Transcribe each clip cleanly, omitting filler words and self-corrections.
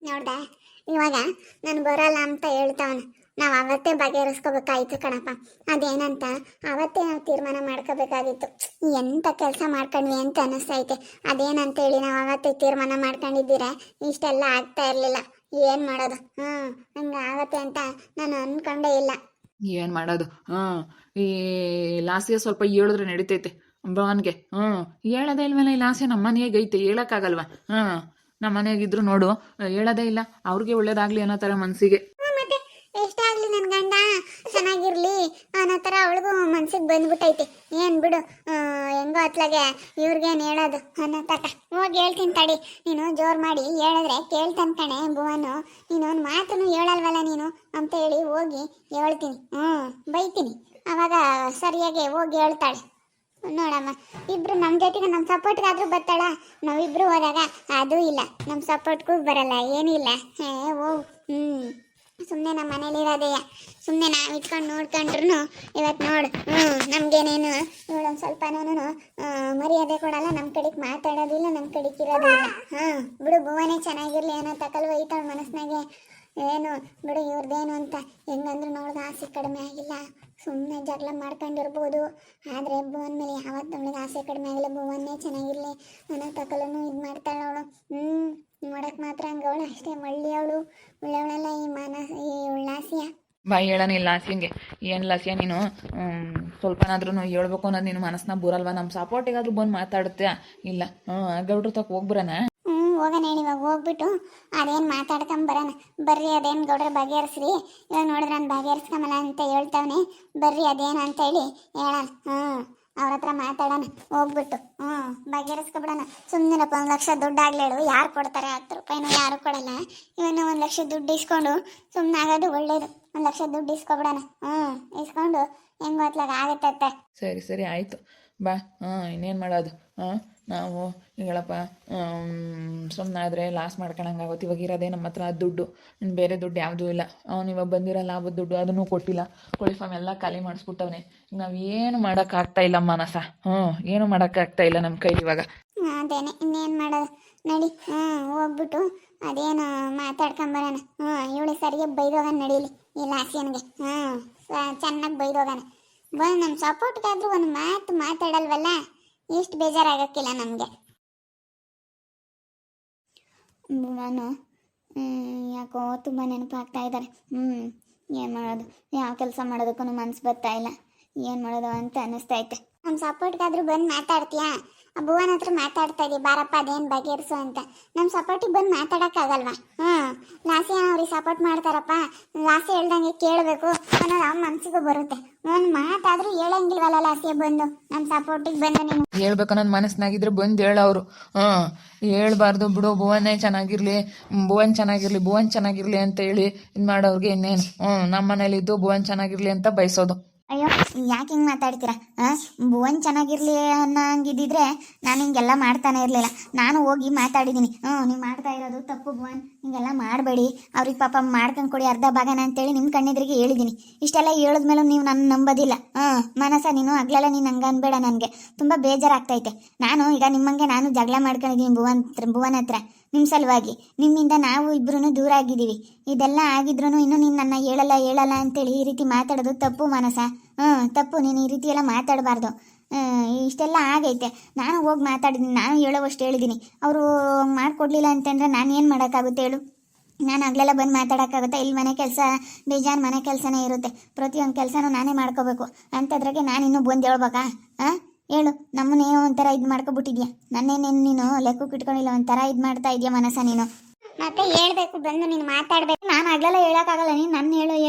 ನೋಡ್ದ ಇವಾಗ ನಾನು ಬರಲ್ಲ ಅಂತ ಹೇಳ್ತಾವನ. ನಾವು ಅವತ್ತೇ ಬಗೆಹರಿಸ್ಕೋಬೇಕಾಯ್ತು ಕಣಪ್ಪ. ಅದೇನಂತ ಅವತ್ತೇ ನಾವು ತೀರ್ಮಾನ ಮಾಡ್ಕೋಬೇಕಾಗಿತ್ತು. ಎಂಥ ಕೆಲಸ ಮಾಡ್ಕೊಂಡ್ವಿ ಅಂತ ಅನ್ನಿಸ್ತೈತೆ. ಅದೇನಂತ ಹೇಳಿ ನಾವು ಅವತ್ತೇ ತೀರ್ಮಾನ ಮಾಡ್ಕೊಂಡಿದ್ದೀರಾ ಇಷ್ಟೆಲ್ಲ ಆಗ್ತಾ ಇರಲಿಲ್ಲ. ಏನು ಮಾಡೋದು? ಹಂಗೆ ಆಗತ್ತೆ ಅಂತ ನಾನು ಅಂದ್ಕೊಂಡೇ ಇಲ್ಲ. ಏನು ಮಾಡೋದು? ಈ ಲಾಸ್ಯ ಸ್ವಲ್ಪ ಹೇಳಿದ್ರೆ ನಡೀತೈತೆ ಭವನ್ಗೆ. ಹೇಳೋದೇ ಇಲ್ವಲ್ಲ, ಈ ಲಾಸ್ಯ ನಮ್ಮ ಮನೆಯಾಗ ಐತೆ, ಹೇಳೋಕ್ಕಾಗಲ್ವ? ನಮ್ಮ ಮನೆಯಾಗಿದ್ರು ನೋಡು, ಹೇಳೋದೇ ಇಲ್ಲ. ಅವ್ರಿಗೆ ಒಳ್ಳೇದಾಗ್ಲಿ ಅನ್ನೋ ಥರ ಮನಸ್ಸಿಗೆ. ಮತ್ತೆ ಎಷ್ಟಾಗ್ಲಿ ನನ್ನ ಗಂಡ ಚೆನ್ನಾಗಿರ್ಲಿ ಅನ್ನೋ ಥರ ಅವಳಿಗೂ ಮನ್ಸಿಗೆ ಬಂದ್ಬಿಟ್ಟೈತೆ. ಏನು ಬಿಡು, ಹೆಂಗೋ ಅತ್ಲಾಗೆ ಇವ್ರಿಗೇನು ಹೇಳೋದು ಅನ್ನೋ ತಕ. ಹೋಗಿ ಹೇಳ್ತೀನಿ ತಡಿ. ನೀನು ಜೋರು ಮಾಡಿ ಹೇಳಿದ್ರೆ ಕೇಳ್ತಾನೆ ಕಣೆ ಭುವನು. ನೀನು ಒಂದು ಮಾತನ್ನು ಹೇಳಲ್ವಲ್ಲ ನೀನು ಅಂತ ಹೇಳಿ ಹೋಗಿ ಹೇಳ್ತೀನಿ. ಬೈತೀನಿ. ಅವಾಗ ಸರಿಯಾಗಿ ಹೋಗಿ ಹೇಳ್ತಾಳೆ. ನೋಡಮ್ಮ, ಇಬ್ರು ನಮ್ಮ ಜೊತೆಗೆ ನಮ್ಮ ಸಪೋರ್ಟ್ಗಾದ್ರೂ ಬರ್ತಾಳ. ನಾವಿಬ್ರು ಹೋದಾಗ ಅದು ಇಲ್ಲ, ನಮ್ಮ ಸಪೋರ್ಟ್ಗೂ ಬರಲ್ಲ, ಏನಿಲ್ಲ. ಓ ಸುಮ್ಮನೆ ನಮ್ಮ ಮನೇಲಿ ಇರೋದೆಯ. ಸುಮ್ಮನೆ ನಾವು ಇಟ್ಕೊಂಡು ನೋಡ್ಕೊಂಡ್ರು ಇವತ್ತು ನೋಡು, ನಮಗೇನೇನು ಇವಳೊಂದು ಸ್ವಲ್ಪನೂ ಮರ್ಯಾದೆ ಕೊಡಲ್ಲ, ನಮ್ಮ ಕಡೆಗೆ ಮಾತಾಡೋದಿಲ್ಲ, ನಮ್ಮ ಕಡೆಗೆ ಇರೋದಿಲ್ಲ. ಬಿಡು, ಭುವನೇ ಚೆನ್ನಾಗಿರ್ಲಿ ಅನ್ನೋ ತಕಲ್ವ ಐತಾಳ ಮನಸ್ಸಿನಾಗೆ. ಏನು ಬಿಡು ಇವ್ರದ್ದೇನು ಅಂತ. ಹೆಂಗಂದ್ರೂ ನೋಡ್ಗೆ ಆಸೆ ಕಡಿಮೆ ಆಗಿಲ್ಲ. ಸುಮ್ಮನೆ ಜಗಳ ಮಾಡ್ಕೊಂಡಿರ್ಬೋದು, ಆದರೆ ಭುವನ್ ಮೇಲೆ ಯಾವತ್ತು ಅವಳಿಗೆ ಆಸೆ ಕಡಿಮೆ ಆಗಿಲ್ಲ. ಭುವನ್ನೇ ಚೆನ್ನಾಗಿರಲಿ ಅನ್ನೋ ತಕಲೂ ಇದು ಮಾಡ್ತಾಳೆ ಅವಳು. ನೋಡಕ್ಕೆ ಮಾತ್ರ ಹಂಗೆ ಅವಳು ಅಷ್ಟೇ ಮಳ್ಳಿ ಅವಳು. ಒಳ್ಳೆಯವಳೆಲ್ಲ ಈ ಉಲ್ಲಾಸಿಯ. ಬಾ ಹೇಳೋಣ ಇಲ್ಲ ಲಾಸ್ಯಂಗೆ. ಏನು ಲಾಸ್ಯ ನೀನು ಸ್ವಲ್ಪನಾದ್ರೂ ಹೇಳ್ಬೇಕು ಅನ್ನೋದು ನೀನು ಮನಸ್ಸನ್ನ ಬೂರಲ್ವ? ನಮ್ಮ ಸಪೋರ್ಟಿಗಾದ್ರೂ ಬಂದು ಮಾತಾಡುತ್ತೆ. ಇಲ್ಲ ಗೌಡ್ರ ತಕ್ಕ ಹೋಗ್ಬರೋಣ. ಹೋಗೋಣ ಹೇಳಿ. ಇವಾಗ ಹೋಗ್ಬಿಟ್ಟು ಅದೇನು ಮಾತಾಡ್ಕೊಂಬರೋಣ ಬರ್ರಿ. ಅದೇನು ಗೌಡ್ರ ಬಗೆಹರಿಸ್ರಿ. ಇವಾಗ ನೋಡಿದ್ರೆ ನಾನು ಬಗೆಹರಿಸ್ಕೊಂಬಲ್ಲ ಅಂತ ಹೇಳ್ತಾವನೆ. ಬರ್ರಿ ಅದೇನು ಅಂತ ಹೇಳಿ ಹೇಳೋಣ. ಅವ್ರ ಹತ್ರ ಮಾತಾಡೋಣ ಹೋಗ್ಬಿಟ್ಟು. ಬಗೆಹರಿಸ್ಕೊಬಿಡೋಣ. ಸುಮ್ಮನಿರಪ್ಪ, 1 ಲಕ್ಷ ದುಡ್ಡು ಆಗ್ಲೇಳು. ಯಾರು ಕೊಡ್ತಾರೆ? 10 ರೂಪಾಯಿನೂ ಯಾರು ಕೊಡಲ್ಲ. ಇವನು 1 ಲಕ್ಷ ದುಡ್ಡು ಇಸ್ಕೊಂಡು ಸುಮ್ಮನೆ ಆಗೋದು ಒಳ್ಳೇದು. 1 ಲಕ್ಷ ದುಡ್ಡು ಇಸ್ಕೊಬಿಡೋಣ. ಇಸ್ಕೊಂಡು ಹೆಂಗೋ ಅತ್ಲಾಗ ಆಗತ್ತೆ. ಸರಿ ಸರಿ ಆಯಿತು ಬಾ. ಇನ್ನೇನು ಮಾಡೋದು? ನಾವು ಹೇಳಪ್ಪ, ಸುಮ್ಮನಾದರೆ ಲಾಸ್ ಮಾಡ್ಕೊಳಂಗಾಗುತ್ತೆ. ಇವಾಗ ಇರೋದೇ ನಮ್ಮ ಹತ್ರ ದುಡ್ಡು, ಬೇರೆ ದುಡ್ಡು ಯಾವುದೂ ಇಲ್ಲ. ಅವ್ನು ಇವಾಗ ಬಂದಿರೋ ಲಾಭದ ದುಡ್ಡು ಅದನ್ನು ಕೊಟ್ಟಿಲ್ಲ. ಕೋಳಿ ಫಾರ್ಮ್ ಎಲ್ಲ ಖಾಲಿ ಮಾಡಿಸ್ಬಿಟ್ಟವನೆ. ಈಗ ನಾವು ಏನು ಮಾಡೋಕ್ಕಾಗ್ತಾ ಇಲ್ಲ ಮನಸ. ಏನು ಮಾಡೋಕ್ಕಾಗ್ತಾ ಇಲ್ಲ ನಮ್ಮ ಕೈಲಿ ಇವಾಗ. ಅದೇನೆ, ಇನ್ನೇನು ಮಾಡೋದು ನಡಿ. ಹೋಗ್ಬಿಟ್ಟು ಅದೇನು ಮಾತಾಡ್ಕೊಂಬರೋಣ. ಇವಳು ಸರಿಗೆ ಬೈದೋಗಣ ನಡೀಲಿ ಈ ಲಾಸ್ಯನ್ಗೆ. ಚೆನ್ನಾಗಿ ಬೈದೋಗಣ. ಬಂದು ನಮ್ಮ ಸಪೋರ್ಟ್ಗಾದ್ರೂ ಒಂದು ಮಾತು ಮಾತಾಡಲ್ವಲ್ಲ, ಎಷ್ಟು ಬೇಜಾರಾಗಕ್ಕಿಲ್ಲ ನಮಗೆ. ನಾನು ಯಾಕೋ ತುಂಬ ನೆನಪಾಗ್ತಾ ಇದ್ದಾರೆ. ಏನು ಮಾಡೋದು? ಯಾವ ಕೆಲಸ ಮಾಡೋದಕ್ಕೂ ಮನ್ಸು ಬರ್ತಾ ಇಲ್ಲ. ಏನು ಮಾಡೋದು ಅಂತ ಅನ್ನಿಸ್ತೈತೆ. ನಮ್ಮ ಸಪೋರ್ಟ್ಗಾದ್ರೂ ಬಂದು ಮಾತಾಡ್ತೀಯಾ? ಆ ಭುವನ್ ಹತ್ರ ಮಾತಾಡ್ತಾ ಇದ್ದೀವಿ, ಬಾರಪ್ಪ ಅದೇನು ಬಗೆಹರಿಸು ಅಂತ. ನಮ್ಮ ಸಪೋರ್ಟಿಗೆ ಬಂದು ಮಾತಾಡೋಕ್ಕಾಗಲ್ವಾ? ಲಾಸ್ಯ ಅವ್ರಿಗೆ ಸಪೋರ್ಟ್ ಮಾಡ್ತಾರಪ್ಪ, ಲಾಸ್ಯ ಹೇಳ್ದಂಗೆ ಕೇಳಬೇಕು ಅನ್ನೋದು ಅವ್ನ ಮನಸ್ಸಿಗೂ ಬರುತ್ತೆ. ಒಂದು ಮಾತಾದರೂ ಹೇಳಂಗಿಲ್ವಲ್ಲ ಲಾಸ್ಯ ಬಂದು ನಮ್ಮ ಸಪೋರ್ಟಿಗೆ ಬಂದು. ನೀನು ಹೇಳ್ಬೇಕು ನನ್ನ ಮನಸ್ಸಿನಾಗಿದ್ರೆ ಬಂದು ಹೇಳೋರು. ಹೇಳ್ಬಾರ್ದು ಬಿಡು, ಭುವನೇ ಚೆನ್ನಾಗಿರಲಿ, ಭುವನ್ ಚೆನ್ನಾಗಿರಲಿ, ಭುವನ್ ಚೆನ್ನಾಗಿರಲಿ ಅಂತ ಹೇಳಿ ಇದು ಮಾಡೋರಿಗೆ ಇನ್ನೇನು. ನಮ್ಮ ಮನೇಲಿದ್ದು ಭುವನ್ ಚೆನ್ನಾಗಿರಲಿ ಅಂತ ಬಯಸೋದು. ಅಯ್ಯೋ, ಯಾಕೆ ಹಿಂಗೆ ಮಾತಾಡ್ತೀರಾ? ಭುವನ್ ಚೆನ್ನಾಗಿರ್ಲಿ ಅನ್ನಂಗಿದ್ದಿದ್ರೆ ನಾನು ಹಿಂಗೆಲ್ಲ ಮಾಡ್ತಾನೆ ಇರಲಿಲ್ಲ. ನಾನು ಹೋಗಿ ಮಾತಾಡಿದ್ದೀನಿ. ನೀವು ಮಾಡ್ತಾ ಇರೋದು ತಪ್ಪು ಭುವನ್, ಹಿಂಗೆಲ್ಲ ಮಾಡಬೇಡಿ, ಅವ್ರಿಗೆ ಪಾಪ ಮಾಡ್ಕೊಂಡು ಕೊಡಿ ಅರ್ಧ ಭಾಗನ ಅಂತೇಳಿ ನಿಮ್ಮ ಕಣ್ಣೆದ್ರಿಗೆ ಹೇಳಿದ್ದೀನಿ. ಇಷ್ಟೆಲ್ಲ ಹೇಳಿದ್ಮೇಲೂ ನೀವು ನನ್ನ ನಂಬೋದಿಲ್ಲ. ಮನಸ ನೀನು ಆಗ್ಲೆಲ್ಲ ನೀನು ಹಂಗೆ ಅನ್ಬೇಡ. ನನಗೆ ತುಂಬ ಬೇಜಾರಾಗ್ತೈತೆ. ನಾನು ಈಗ ನಿಮ್ಮಂಗೆ ನಾನು ಜಗಳ ಮಾಡ್ಕೊಂಡಿದ್ದೀನಿ ಭುವನ್ ಹತ್ರ ನಿಮ್ಮ ಸಲುವಾಗಿ. ನಿಮ್ಮಿಂದ ನಾವು ಇಬ್ಬರೂ ದೂರ ಆಗಿದ್ದೀವಿ. ಇದೆಲ್ಲ ಆಗಿದ್ರೂ ಇನ್ನೂ ನೀನು ನನ್ನ ಹೇಳಲ್ಲ ಅಂತೇಳಿ ಈ ರೀತಿ ಮಾತಾಡೋದು ತಪ್ಪು ಮನಸ. ತಪ್ಪು. ನೀನು ಈ ರೀತಿ ಎಲ್ಲ ಮಾತಾಡಬಾರ್ದು. ಇಷ್ಟೆಲ್ಲ ಆಗೈತೆ. ನಾನು ಹೋಗಿ ಮಾತಾಡಿದ್ದೀನಿ, ನಾನು ಹೇಳೋವಷ್ಟು ಹೇಳಿದ್ದೀನಿ. ಅವರು ಮಾಡಿಕೊಡ್ಲಿಲ್ಲ ಅಂತಂದರೆ ನಾನು ಏನು ಮಾಡೋಕ್ಕಾಗುತ್ತೆ ಹೇಳು? ನಾನು ಆಗಲೆಲ್ಲ ಬಂದು ಮಾತಾಡೋಕ್ಕಾಗುತ್ತಾ? ಇಲ್ಲಿ ಮನೆ ಕೆಲಸ ಬೇಜಾನ್ ಮನೆ ಕೆಲಸನೇ ಇರುತ್ತೆ. ಪ್ರತಿಯೊಂದು ಕೆಲಸನೂ ನಾನೇ ಮಾಡ್ಕೋಬೇಕು. ಅಂಥದ್ರಾಗೆ ನಾನು ಇನ್ನೂ ಬಂದು ಹೇಳ್ಬೇಕಾ? ಹೇಳು. ನಮ್ಮನ್ನೇ ಒಂಥರ ಇದು ಮಾಡ್ಕೊಬಿಟ್ಟಿದ್ಯಾ. ನನ್ನೇನೇನು ನೀನು ಲೆಕ್ಕಕ್ಕೆ ಇಟ್ಕೊಂಡಿಲ್ಲ, ಒಂಥರ ಇದು ಮಾಡ್ತಾ ಇದೆಯಾ ಮನಸ ನೀನು. ಮತ್ತೆ ಹೇಳ್ಬೇಕು, ಬಂದು ನೀನು ಮಾತಾಡ್ಬೇಕು. ನಾನು ಆಗ್ಲೆಲ್ಲ ಹೇಳೋಕ್ಕಾಗಲ್ಲ. ನೀನು ನನ್ನ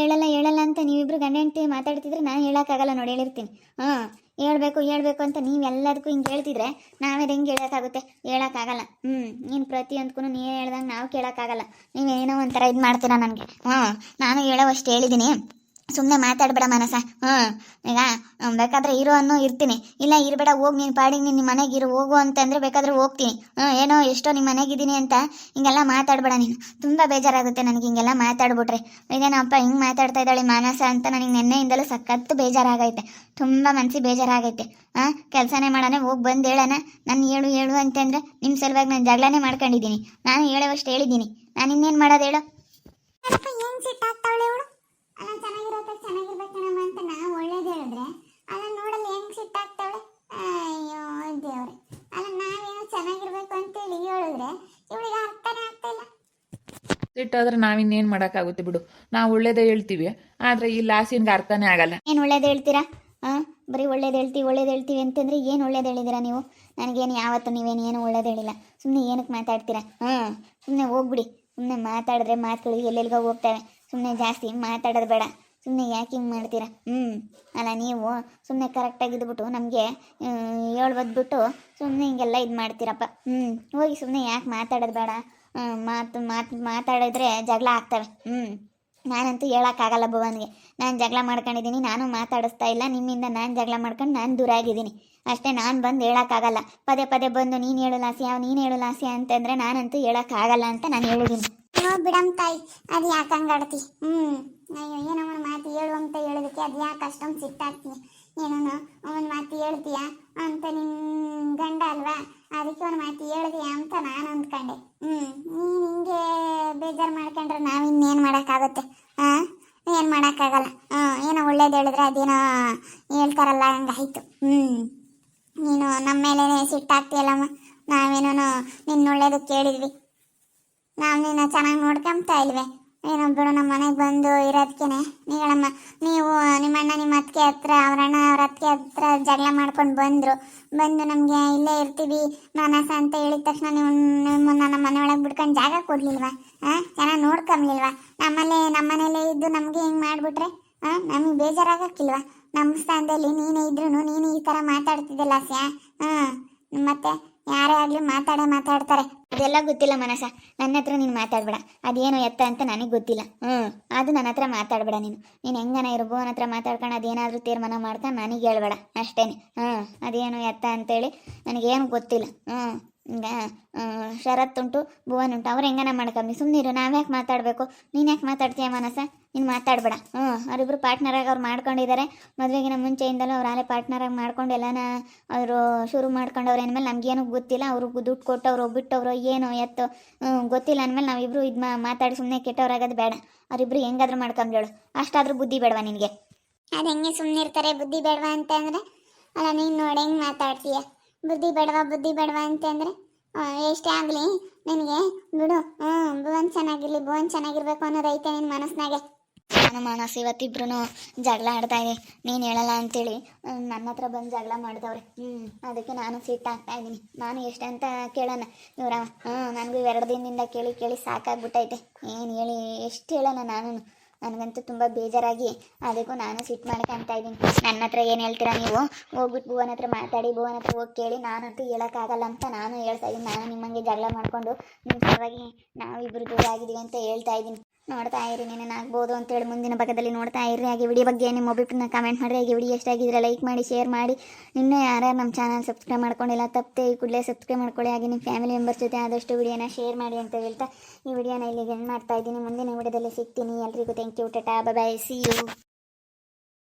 ಹೇಳಲ್ಲ ಅಂತ ನೀವಿಬ್ರು ಗಂಡ ಹೆಂಡತಿ ಮಾತಾಡ್ತಿದ್ರೆ ನಾನು ಹೇಳೋಕ್ಕಾಗಲ್ಲ ನೋಡಿ, ಹೇಳಿರ್ತೀನಿ. ಹೇಳ್ಬೇಕು ಅಂತ ನೀವೆಲ್ಲದಕ್ಕೂ ಹಿಂಗೆ ಹೇಳ್ತಿದ್ರೆ ನಾವೇನು ಹೆಂಗೆ ಹೇಳೋಕ್ಕಾಗುತ್ತೆ? ಹೇಳೋಕ್ಕಾಗಲ್ಲ. ನೀನು ಪ್ರತಿಯೊಂದಕ್ಕೂ ನೀನು ಹೇಳ್ದಂಗೆ ನಾವು ಕೇಳೋಕ್ಕಾಗಲ್ಲ. ನೀವೇನೋ ಒಂಥರ ಇದು ಮಾಡ್ತೀರಾ ನನಗೆ. ನಾನು ಹೇಳೋವಷ್ಟು ಹೇಳಿದ್ದೀನಿ. ಸುಮ್ಮನೆ ಮಾತಾಡ್ಬೇಡ ಮನಸ. ಈಗ ಬೇಕಾದ್ರೆ ಇರೋ ಅನ್ನೋ ಇರ್ತೀನಿ, ಇಲ್ಲ ಇರಬೇಡ ಹೋಗಿ ನೀನು ಪಾಡಿಗೆ ನಿಮ್ಮ ಮನೆಗೆ ಇರು ಹೋಗು ಅಂತಂದರೆ ಬೇಕಾದ್ರೆ ಹೋಗ್ತೀನಿ. ಏನೋ ಎಷ್ಟೋ ನಿಮ್ಮ ಮನೆಗಿದ್ದೀನಿ ಅಂತ ಹಿಂಗೆಲ್ಲ ಮಾತಾಡ್ಬೇಡ ನೀನು. ತುಂಬ ಬೇಜಾರಾಗುತ್ತೆ ನನಗೆ ಹಿಂಗೆಲ್ಲ ಮಾತಾಡ್ಬಿಟ್ರೆ. ಇದೇನಪ್ಪ ಹಿಂಗೆ ಮಾತಾಡ್ತಾ ಇದ್ದಾಳೆ ಮಾನಸ ಅಂತ ನನಗೆ ನಿನ್ನೆಯಿಂದಲೂ ಸಖತ್ತು ಬೇಜಾರಾಗೈತೆ, ತುಂಬ ಮನಸ್ಸಿಗೆ ಬೇಜಾರಾಗೈತೆ. ಕೆಲಸನೇ ಮಾಡೋಣ ಹೋಗಿ ಬಂದು ಹೇಳೋಣ. ನಾನು ಹೇಳು ಹೇಳು ಅಂತಂದರೆ ನಿಮ್ಮ ಸಲುವಾಗಿ ನಾನು ಜಗಳನೇ ಮಾಡ್ಕೊಂಡಿದ್ದೀನಿ. ನಾನು ಹೇಳೋವಷ್ಟು ಹೇಳಿದ್ದೀನಿ, ನಾನು ಇನ್ನೇನು ಮಾಡೋದು ಹೇಳು. ಏನು ಸಿಟ್ಟಾಗ್ತಾವಳೆ ಇವಳು. ಅಲ್ಲ ಚೆನ್ನಾಗಿರೋತ ಚೆನ್ನಾಗಿರ್ಬೇಕಣಮ್ಮ ಅಂತ ನಾವು ಒಳ್ಳೇದು ಹೇಳಿದ್ರೆ ಅಲ್ಲ ನೋಡಲ್ಲ ಹೆಂಗ್ ಸಿಟ್ಟಾಗ್ತಾವಳೆ. ಅಯ್ಯೋ ದೇವ್ರೆ, ಅಲ್ಲ ನಾವೇನೋ ಚೆನ್ನಾಗಿರ್ಬೇಕು ಅಂತೇಳಿ ಹೇಳಿದ್ರೆ ಇವಳಿಗೆ ಅರ್ಥನೇ ಆಗ್ತಾ ಇಲ್ಲ. ಸಿಟ್ಟಾದ್ರೆ ನಾವಿನ್ನೇನು ಮಾಡೋಕ್ಕಾಗುತ್ತೆ ಬಿಡು, ನಾವು ಒಳ್ಳೇದೇ ಹೇಳ್ತೀವಿ, ಆದರೆ ಈ ಲಾಸಿನ್ಗೆ ಅರ್ಥನೇ ಆಗಲ್ಲ. ಏನು ಒಳ್ಳೇದು ಹೇಳ್ತೀರಾ? ಬರೀ ಒಳ್ಳೇದು ಹೇಳ್ತೀವಿ ಅಂತಂದ್ರೆ ಏನು ಒಳ್ಳೇದು ಹೇಳಿದ್ದೀರಾ ನೀವು? ನನಗೇನು ಯಾವತ್ತು ನೀವೇನು ಒಳ್ಳೇದು ಹೇಳಿಲ್ಲ. ಸುಮ್ಮನೆ ಏನಕ್ಕೆ ಮಾತಾಡ್ತೀರಾ? ಸುಮ್ಮನೆ ಹೋಗ್ಬಿಡಿ. ಸುಮ್ಮನೆ ಮಾತಾಡಿದ್ರೆ ಮಾತುಗಳು ಎಲ್ಲೆಲ್ಗೋ ಹೋಗ್ತವೆ. ಸುಮ್ಮನೆ ಜಾಸ್ತಿ ಮಾತಾಡೋದು ಬೇಡ. ಸುಮ್ಮನೆ ಯಾಕೆ ಹಿಂಗೆ ಮಾಡ್ತೀರಾ? ಅಲ್ಲ ನೀವು ಸುಮ್ಮನೆ ಕರೆಕ್ಟಾಗಿದ್ಬಿಟ್ಟು ನಮಗೆ ಹೇಳ್ಬದ್ಬಿಟ್ಟು ಸುಮ್ಮನೆ ಹಿಂಗೆಲ್ಲ ಇದು ಮಾಡ್ತೀರಪ್ಪ. ಹೋಗಿ ಸುಮ್ಮನೆ ಯಾಕೆ ಮಾತಾಡೋದು ಬೇಡ. ಮಾತಾಡಿದ್ರೆ ಜಗಳ ಆಗ್ತವೆ. ನಾನಂತೂ ಹೇಳೋಕ್ಕಾಗಲ್ಲ ಭುವನ್ಗೆ. ನಾನು ಜಗಳ ಮಾಡ್ಕೊಂಡಿದ್ದೀನಿ, ನಾನು ಮಾತಾಡಿಸ್ತಾ ಇಲ್ಲ. ನಿಮ್ಮಿಂದ ನಾನು ಜಗಳ ಮಾಡ್ಕೊಂಡು ನಾನು ದೂರ ಆಗಿದ್ದೀನಿ ಅಷ್ಟೇ. ನಾನು ಬಂದು ಹೇಳೋಕ್ಕಾಗಲ್ಲ. ಪದೇ ಪದೇ ಬಂದು ನೀನು ಹೇಳು ಲಾಸ್ಯ ಅಂತಂದರೆ ನಾನಂತೂ ಹೇಳೋಕ್ಕಾಗಲ್ಲ ಅಂತ ನಾನು ಹೇಳಿದ್ದೀನಿ. ಬಿಡಮ್ ತಾಯಿ, ಅದು ಯಾಕೆ ಹಂಗೆ ಆಡ್ತಿ? ಅಯ್ಯೋ ಏನೋ ಒಂದು ಮಾತು ಹೇಳು ಅಂತ ಹೇಳೋದಕ್ಕೆ ಅದು ಯಾಕೆ ಅಷ್ಟೊಂದು ಸಿಟ್ಟಾಗ್ತೀನಿ? ಏನೋ ಒಂದು ಮಾತು ಹೇಳ್ತೀಯಾ ಅಂತ ನಿನ್ನ ಗಂಡ ಅಲ್ವಾ, ಅದಕ್ಕೆ ಒಂದು ಮಾತು ಹೇಳಿದೆಯಾ ಅಂತ ನಾನು ಅಂದ್ಕೊಂಡೆ. ನೀನು ಹಿಂಗೆ ಬೇಜಾರು ಮಾಡ್ಕೊಂಡ್ರೆ ನಾವಿನ್ನೇನು ಮಾಡೋಕ್ಕಾಗುತ್ತೆ? ಏನು ಮಾಡೋಕ್ಕಾಗಲ್ಲ. ಏನೋ ಒಳ್ಳೇದು ಹೇಳಿದ್ರೆ ಅದೇನೋ ಹೇಳ್ತಾರಲ್ಲ ಹಂಗಾಯ್ತು. ನೀನು ನಮ್ಮ ಮೇಲೆ ಸಿಟ್ಟಾಗ್ತೀಯಲ್ಲಮ್ಮ. ನಾವೇನೋ ನಿನ್ನ ಒಳ್ಳೇದು ಕೇಳಿದ್ವಿ, ನಾವು ನಿನ್ನ ಚೆನ್ನಾಗಿ ನೋಡ್ಕೊಂಬ್ತಾ ಇಲ್ವೇ? ಏನೋ ಬಿಡು, ನಮ್ಮ ಮನೆಗೆ ಬಂದು ಇರೋದಕ್ಕೇನೆ ನೀಗಳಮ್ಮ. ನೀವು ನಿಮ್ಮಣ್ಣ ನಿಮ್ಮ ಅತ್ತಿಗೆ ಹತ್ರ, ಅವರಣ್ಣ ಅವ್ರ ಅತ್ತಿಗೆ ಹತ್ರ ಜಗಳ ಮಾಡ್ಕೊಂಡು ಬಂದು ನಮಗೆ ಇಲ್ಲೇ ಇರ್ತೀವಿ ಮಾನಸ ಅಂತ ಹೇಳಿದ ತಕ್ಷಣ ನೀವು ನಿಮ್ಮನ್ನ ನಮ್ಮ ಮನೆ ಒಳಗೆ ಬಿಡ್ಕೊಂಡು ಜಾಗ ಕೊಡ್ಲಿಲ್ವಾ? ಚೆನ್ನಾಗಿ ನೋಡ್ಕೊಂಬ್ಲಿಲ್ವಾ? ನಮ್ಮ ಮನೇಲೇ ಇದ್ದು ನಮಗೆ ಹಿಂಗೆ ಮಾಡಿಬಿಟ್ರೆ ನಮಗೆ ಬೇಜಾರಾಗಕ್ಕಿಲ್ವಾ? ನಮ್ಮ ಸ್ಥಾನದಲ್ಲಿ ನೀನೇ ಇದ್ರೂ ನೀನು ಈ ಥರ ಮಾತಾಡ್ತಿದ್ದಿಲ್ಲ ಲಾಸ್ಯ. ಮತ್ತೆ ಯಾರೇ ಆಗಲಿ ಮಾತಾಡ್ತಾರೆ. ಅದೆಲ್ಲ ಗೊತ್ತಿಲ್ಲ ಮನಸ. ನನ್ನ ಹತ್ರ ನೀನು ಮಾತಾಡಬೇಡ. ಅದೇನು ಎತ್ತ ಅಂತ ನನಗೆ ಗೊತ್ತಿಲ್ಲ. ಅದು ನನ್ನ ಹತ್ರ ಮಾತಾಡಬೇಡ. ನೀನು ಹೆಂಗನ ಇರು, ಭುವನ ಹತ್ರ ಮಾತಾಡ್ಕೊಂಡು ಅದೇನಾದರೂ ತೀರ್ಮಾನ ಮಾಡ್ಕೊಂಡು ನನಗೆ ಹೇಳ್ಬೇಡ ಅಷ್ಟೇನೆ. ಅದೇನು ಎತ್ತ ಅಂತೇಳಿ ನನಗೇನು ಗೊತ್ತಿಲ್ಲ. ಈಗ ಶರತ್ತುಂಟು, ಭುವನ್ ಉಂಟು, ಅವ್ರು ಹೆಂಗನ ಮಾಡ್ಕೊಂಬಿ. ಸುಮ್ಮನಿರು, ನಾವ್ಯಾಕೆ ಮಾತಾಡಬೇಕು? ನೀನು ಯಾಕೆ ಮಾತಾಡ್ತೀಯ ಮನಸ? ನೀನು ಮಾತಾಡಬೇಡ. ಅವರಿಬ್ಬರು ಪಾರ್ಟ್ನರಾಗಿ ಅವ್ರು ಮಾಡ್ಕೊಂಡಿದ್ದಾರೆ. ಮದುವೆಗಿನ ಮುಂಚೆಯಿಂದಲೂ ಅವ್ರು ಆಲೇ ಪಾರ್ಟ್ನರಾಗಿ ಮಾಡ್ಕೊಂಡು ಎಲ್ಲನ ಅವರು ಶುರು ಮಾಡ್ಕೊಂಡವ್ರು. ಅಂದಮೇಲೆ ನಮಗೇನು ಗೊತ್ತಿಲ್ಲ. ಅವರು ದುಡ್ಡು ಕೊಟ್ಟವ್ರು ಬಿಟ್ಟವರು ಏನೋ ಎತ್ತು ಗೊತ್ತಿಲ್ಲ ಅಂದಮೇಲೆ ನಾವಿಬ್ಬರು ಇದು ಮಾತಾಡಿ ಸುಮ್ಮನೆ ಕೆಟ್ಟವ್ರಾಗೋದು ಬೇಡ. ಅವರಿಬ್ಬರು ಹೆಂಗಾದ್ರೂ ಮಾಡ್ಕೊಂಬೇಳು. ಅಷ್ಟಾದರೂ ಬುದ್ಧಿ ಬೇಡವಾ ನಿನಗೆ? ಅದು ಹೆಂಗೆ ಸುಮ್ಮನೆ ಇರ್ತಾರೆ ಬುದ್ಧಿ ಬೇಡವಾ ಅಂತ ಅಂದರೆ? ಅಲ್ಲ ನೀನು ನೋಡಿ ಹೆಂಗೆ ಮಾತಾಡ್ತೀಯ? ಬುದ್ಧಿ ಬೇಡವಾ ಅಂತಂದರೆ ಎಷ್ಟೇ ಆಗಲಿ ನಿನಗೆ ಬಿಡು. ಭುವನ್ ಚೆನ್ನಾಗಿರ್ಬೇಕು ಅನ್ನೋದೈತೆ ನಿನ್ನ ಮನಸ್ಸಿನಾಗೆ. ನಾನು ಮನಸ್ಸು ಇವತ್ತಿಬ್ರು ಜಗಳ ಆಡ್ತಾ ಇದೆ. ನೀನು ಹೇಳಲ್ಲ ಅಂತೇಳಿ ನನ್ನ ಹತ್ರ ಬಂದು ಜಗಳ ಮಾಡಿದವ್ರೆ. ಅದಕ್ಕೆ ನಾನು ಸಿಟ್ಟಾಗ್ತಾ ಇದ್ದೀನಿ. ನಾನು ಎಷ್ಟಂತ ಕೇಳೋಣ ಇವರ? ನನಗೂ 2 ದಿನದಿಂದ ಕೇಳಿ ಸಾಕಾಗ್ಬಿಟ್ಟೈತೆ. ಏನು ಹೇಳಿ ಎಷ್ಟು ಹೇಳೋಣ ನಾನು? ನನಗಂತೂ ತುಂಬ ಬೇಜಾರಾಗಿ ಅದಕ್ಕೂ ನಾನು ಸಿಟ್ಟು ಮಾಡ್ಕೊತಾ ಇದ್ದೀನಿ. ನನ್ನ ಹತ್ರ ಏನು ಹೇಳ್ತೀರಾ ನೀವು? ಹೋಗ್ಬಿಟ್ಟು ಭುವನ ಹತ್ರ ಮಾತಾಡಿ, ಭುವನ ಹತ್ರ ಹೋಗಿ ಕೇಳಿ. ನಾನಂತೂ ಹೇಳೋಕ್ಕಾಗಲ್ಲ ಅಂತ ನಾನು ಹೇಳ್ತಾ ಇದ್ದೀನಿ. ನಾನು ನಿಮ್ಮಂಗೆ ಜಗಳ ಮಾಡಿಕೊಂಡು ನಿಮ್ಮ ಸಲುವಾಗಿ ನಾವಿಬ್ಬರು ದೂರ ಆಗಿದ್ದೀವಿ ಅಂತ ಹೇಳ್ತಾ ಇದ್ದೀನಿ. ನೋಡ್ತಾ ಇರಿ, ಆಗ್ಬೋದು ಅಂತೇಳಿ ಮುಂದಿನ ಭಾಗದಲ್ಲಿ ನೋಡ್ತಾ ಇರಿ. ಹಾಗೆ ವಿಡಿಯೋ ಬಗ್ಗೆ ನಿಮ್ಮ ಒಬ್ಬರನ್ನ ಕಮೆಂಟ್ ಮಾಡಿರಿ. ಹಾಗೆ ವಿಡಿಯೋ ಎಷ್ಟಾಗಿದ್ರೆ ಲೈಕ್ ಮಾಡಿ, ಶೇರ್ ಮಾಡಿ. ಇನ್ನೂ ಯಾರ್ಯಾರು ನಮ್ಮ ಚಾನಲ್ ಸಬ್ಸ್ಕ್ರೈಬ್ ಮಾಡ್ಕೊಂಡಿಲ್ಲ ತಪ್ಪದೆ ಈ ಕೂಡಲೇ ಸಬ್ಸ್ಕ್ರೈಬ್ ಮಾಡ್ಕೊಳ್ಳಿ. ಹಾಗೆ ನಿಮ್ಮ ಫ್ಯಾಮಿಲಿ ಮೆಂಬರ್ಸ್ ಜೊತೆ ಆದಷ್ಟು ವಿಡಿಯೋನ ಶೇರ್ ಮಾಡಿ ಅಂತ ಹೇಳ್ತಾ ಈ ವಿಡಿಯೋನ ಇಲ್ಲಿಗೆ ಎಂಡ್ ಮಾಡ್ತಾ ಇದ್ದೀನಿ. ಮುಂದಿನ ವಿಡಿಯೋದಲ್ಲಿ ಸಿಗ್ತೀನಿ. ಎಲ್ರಿಗೂ thank you. Tata, bye, see you.